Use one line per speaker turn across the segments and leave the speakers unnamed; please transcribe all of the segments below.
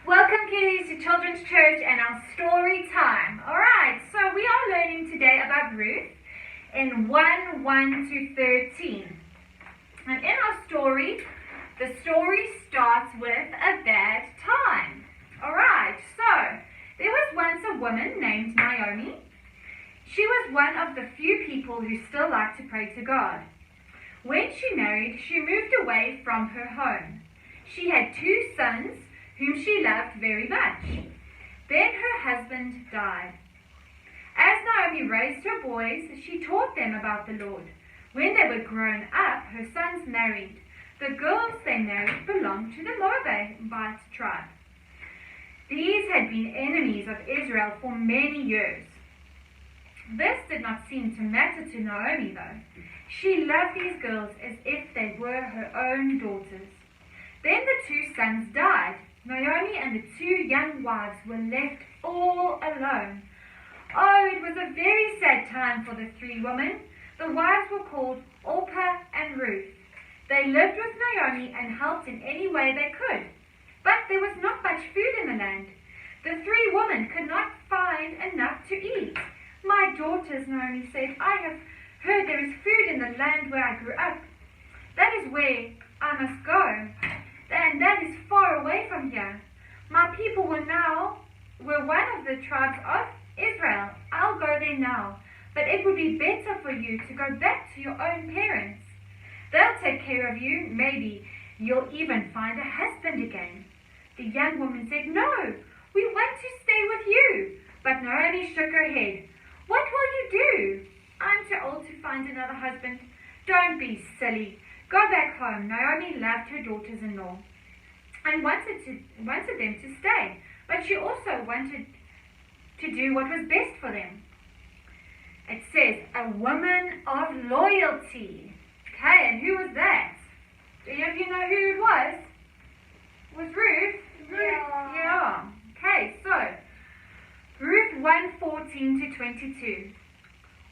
Welcome kiddies to Children's Church and our story time. Alright, so we are learning today about Ruth in 1:1 to 13. And in our story, the story starts with a bad time. Alright, so there was once a woman named Naomi. She was one of the few people who still liked to pray to God. When she married, she moved away from her home. She had 2 sons whom she loved very much. Then her husband died. As Naomi raised her boys, she taught them about the Lord. When they were grown up, her sons married. The girls they married belonged to the Moabite tribe. These had been enemies of Israel for many years. This did not seem to matter to Naomi, though. She loved these girls as if they were her own daughters. Then the 2 sons died. Naomi and the 2 young wives were left all alone. Oh, it was a very sad time for the 3 women. The wives were called Orpah and Ruth. They lived with Naomi and helped in any way they could. But there was not much food in the land. The 3 women could not find enough to eat. "My daughters," Naomi said, "I have heard there is food in the land where I grew up. That is where I must go. And that is far away from here. My people were one of the tribes of Israel. I'll go there now, but it would be better for you to go back to your own parents. They'll take care of you. Maybe you'll even find a husband again." The young woman said, "No, we want to stay with you." But Naomi shook her head. "What will you do? I'm too old to find another husband." "Don't be silly. Go back home." Naomi loved her daughters-in-law and wanted them to stay, but she also wanted to do what was best for them. It says, a woman of loyalty. Okay, and who was that? Do any of you know who it was? It was Ruth? Yeah. Okay, so Ruth 1:14 to 22.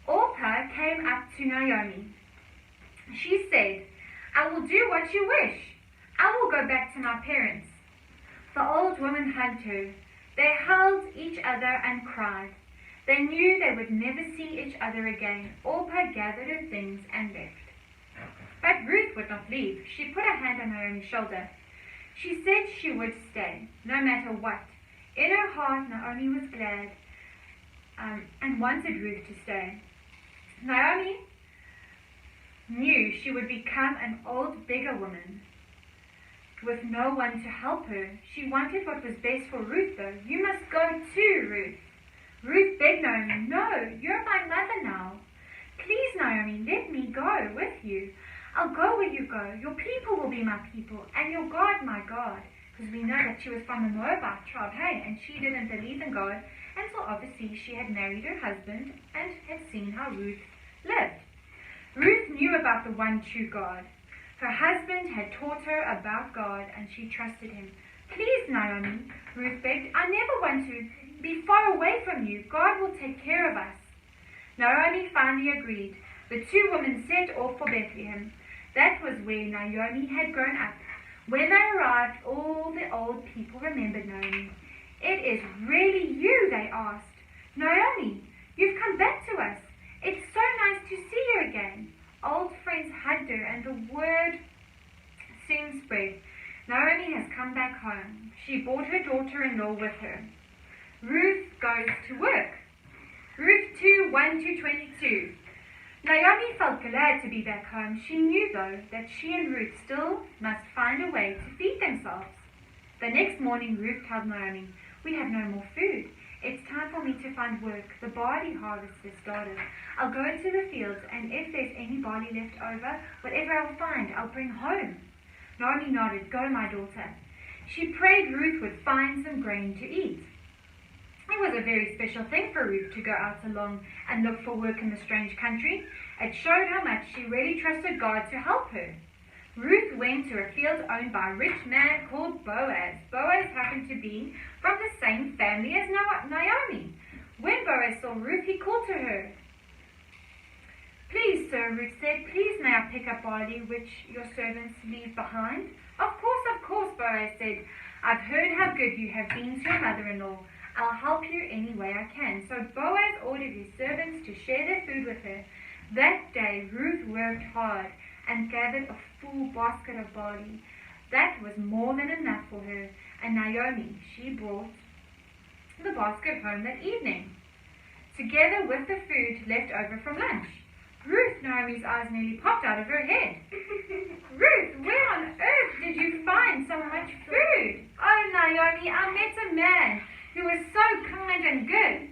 Orpah came up to Naomi. She said, "I will do what you wish. I will go back to my parents." The old woman hugged her. They held each other and cried. They knew they would never see each other again. Orpah gathered her things and left. But Ruth would not leave. She put a hand on Naomi's shoulder. She said she would stay, no matter what. In her heart, Naomi was glad and wanted Ruth to stay. Naomi knew she would become an old beggar woman with no one to help her. She wanted what was best for Ruth, though. "You must go too, Ruth." Ruth begged Naomi, "No, you're my mother now. Please, Naomi, let me go with you. I'll go where you go. Your people will be my people, and your God my God." Because we know that she was from the Moabite tribe, hey, and she didn't believe in God until obviously she had married her husband and had seen how Ruth lived. Ruth knew about the one true God. Her husband had taught her about God and she trusted him. "Please, Naomi," Ruth begged, "I never want to be far away from you. God will take care of us." Naomi finally agreed. The 2 women set off for Bethlehem. That was where Naomi had grown up. When they arrived, all the old people remembered Naomi. "It is really you," they asked. "Naomi, you've come back to us. It's so nice to see you again." Old friends hugged her and the word soon spread. Naomi has come back home. She brought her daughter-in-law with her. Ruth goes to work. Ruth 2:1 to 22. Naomi felt glad to be back home. She knew, though, that she and Ruth still must find a way to feed themselves. The next morning, Ruth told Naomi, "We have no more food. It's time for me to find work. The barley harvest has started. I'll go into the fields, and if there's any barley left over, whatever I'll find, I'll bring home." Naomi nodded. "Go, my daughter." She prayed Ruth would find some grain to eat. It was a very special thing for Ruth to go out along and look for work in the strange country. It showed how much she really trusted God to help her. Ruth went to a field owned by a rich man called Boaz. Boaz happened to be from the same family as Naomi. When Boaz saw Ruth, he called to her. "Please, sir," Ruth said, "please may I pick up barley which your servants leave behind?" Of course, Boaz said, "I've heard how good you have been to your mother-in-law. I'll help you any way I can." So Boaz ordered his servants to share their food with her. That day Ruth worked hard and gathered a full basket of barley. That was more than enough for her, and Naomi, she brought the basket home that evening, together with the food left over from lunch. Ruth, Naomi's eyes nearly popped out of her head. "Ruth, where on earth did you find so much food?" "Oh, Naomi, I met a man who was so kind and good.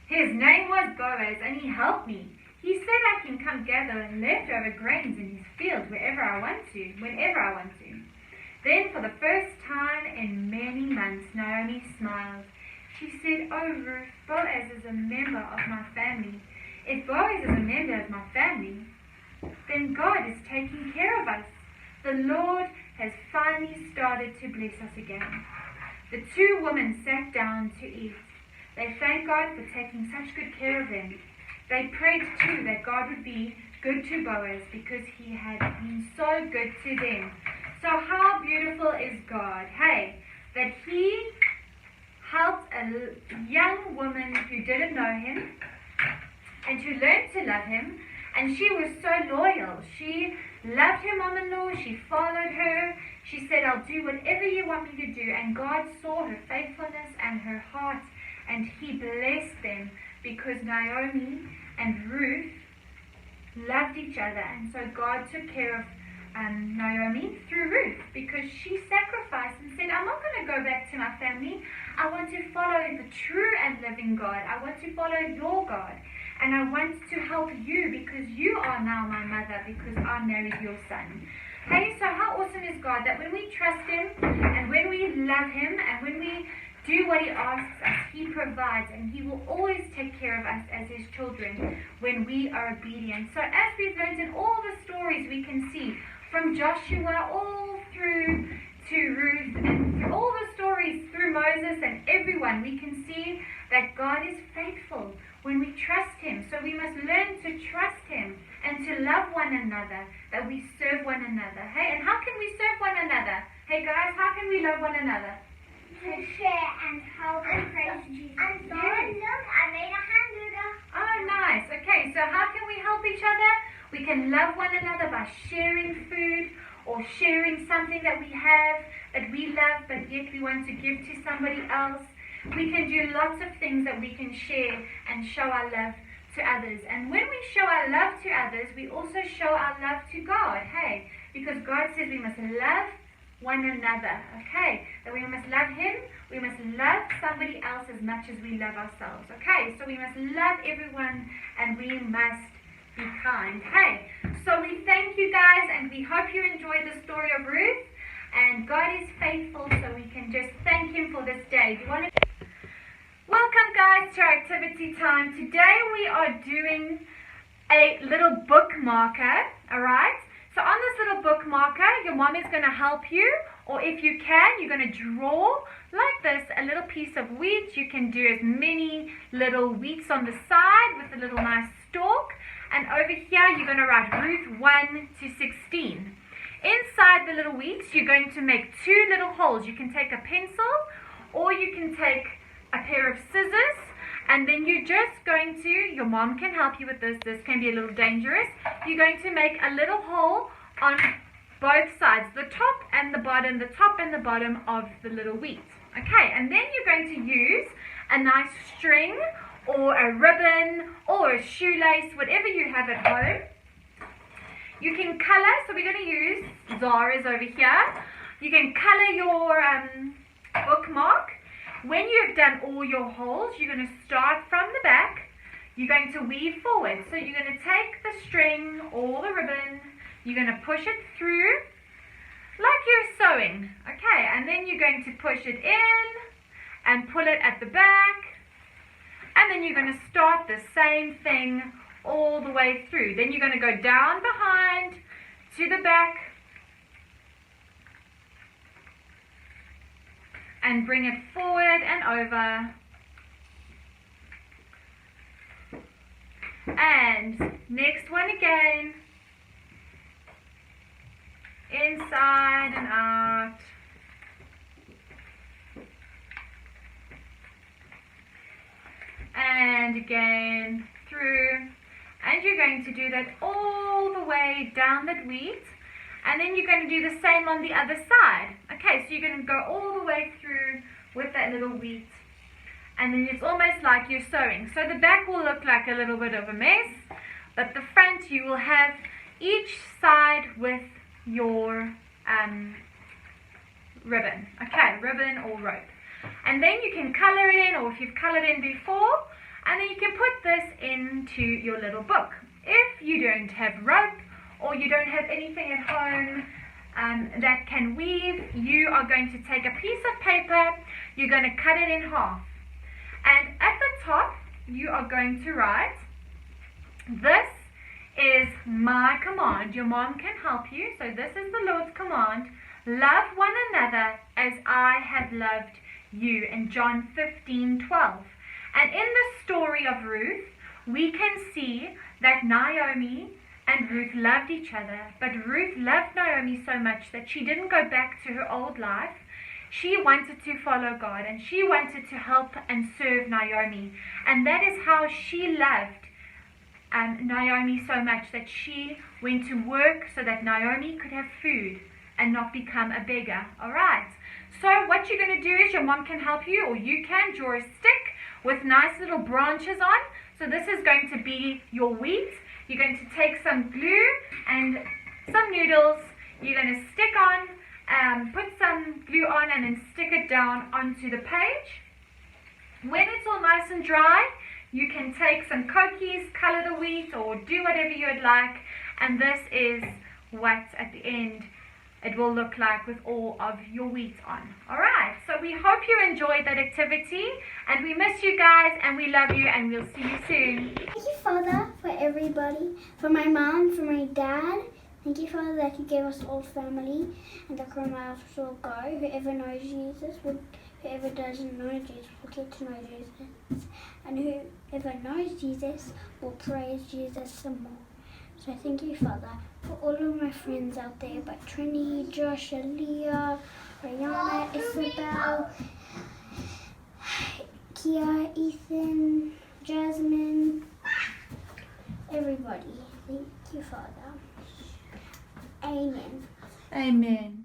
His name was Boaz, and he helped me. He said I can come gather leftover grains in his field whenever I want to. Then, for the first time in many months, Naomi smiled. She said, "Oh, Ruth, Boaz is a member of my family. If Boaz is a member of my family, then God is taking care of us. The Lord has finally started to bless us again." The two women sat down to eat. They thanked God for taking such good care of them. They prayed too that God would be good to Boaz because he had been so good to them. So how beautiful is God, hey, that he helped a young woman who didn't know him and who learned to love him, and she was so loyal. She loved her mom-in-law, she followed her, she said, "I'll do whatever you want me to do," and God saw her faithfulness and her heart, and he blessed them because Naomi and Ruth loved each other, and so God took care of Naomi through Ruth because she sacrificed and said, "I'm not going to go back to my family. I want to follow the true and living God. I want to follow your God. And I want to help you because you are now my mother because I married your son." Hey, so how awesome is God that when we trust him and when we love him and when we do what he asks us, he provides, and he will always take care of us as his children when we are obedient. So as we've learned in all the stories we can see from Joshua all through to Ruth and through all the stories through Moses and everyone, we can see that God is faithful when we trust him. So we must learn to trust him and to love one another, that we serve one another. Hey, and how can we serve one another? Hey guys, how can we love one another?
To share and help and praise Jesus. And Lauren, look, I made a hamburger.
Oh, nice. Okay, so how can we help each other? We can love one another by sharing food or sharing something that we have that we love but yet we want to give to somebody else. We can do lots of things that we can share and show our love to others. And when we show our love to others, we also show our love to God. Hey, because God says we must love one another, okay? That we must love him, we must love somebody else as much as we love ourselves, okay? So we must love everyone and we must be kind. Hey, so we thank you guys and we hope you enjoyed the story of Ruth, and God is faithful, so we can just thank him for this day. Do you want to... Welcome guys to our activity time. Today we are doing a little bookmarker, alright? So on this little bookmarker, your mom is going to help you, or if you can, you're going to draw like this a little piece of wheat. You can do as many little wheats on the side with a little nice stalk. And over here, you're going to write Ruth 1 to 16. Inside the little wheats, you're going to make two little holes. You can take a pencil, or you can take a pair of scissors. And then you're just going to, your mom can help you with this can be a little dangerous. You're going to make a little hole on both sides, the top and the bottom of the little wheat. Okay, and then you're going to use a nice string or a ribbon or a shoelace, whatever you have at home. You can color, so we're going to use Zara's over here. You can color your bookmark. When you have done all your holes, you're going to start from the back. You're going to weave forward. So you're going to take the string or the ribbon. You're going to push it through like you're sewing. Okay, and then you're going to push it in and pull it at the back. And then you're going to start the same thing all the way through. Then you're going to go down behind to the back and bring it forward and over. And next one again. Inside and out. and again through. And you're going to do that all the way down that wheat. And then you're going to do the same on the other side. Okay, so you're going to go all the way through with that little wheat. And then it's almost like you're sewing. So the back will look like a little bit of a mess. But the front, you will have each side with your ribbon. Okay, ribbon or rope. And then you can color it in, or if you've colored in before, and then you can put this into your little book. If you don't have rope, or you don't have anything at home that can weave, you are going to take a piece of paper, you're going to cut it in half. And at the top, you are going to write, "This is my command." Your mom can help you. So this is the Lord's command. "Love one another as I have loved you," in John 15:12. And in the story of Ruth, we can see that Naomi and Ruth loved each other. But Ruth loved Naomi so much that she didn't go back to her old life. She wanted to follow God, and she wanted to help and serve Naomi. And that is how she loved Naomi so much that she went to work so that Naomi could have food and not become a beggar. All right. So what you're going to do is your mom can help you, or you can draw a stick with nice little branches on. So this is going to be your wheat. You're going to take some glue and some noodles. You're going to stick on, put some glue on, and then stick it down onto the page. When it's all nice and dry, you can take some cookies, color the wheat, or do whatever you would like. And this is what at the end it will look like with all of your wheat on. Alright, so we hope you enjoyed that activity, and we miss you guys, and we love you, and we'll see you soon.
Thank you, Father, for everybody, for my mom, for my dad. Thank you, Father, that you gave us all family, and that Christmas will go. Whoever knows Jesus, whoever doesn't know Jesus will get to know Jesus, and whoever knows Jesus will praise Jesus some more. So thank you, Father, for all of my friends out there, but Trini, Josh, Aaliyah, Rihanna, Isabel, Kia, Ethan, Jasmine, everybody. Thank you, Father. Amen.
Amen.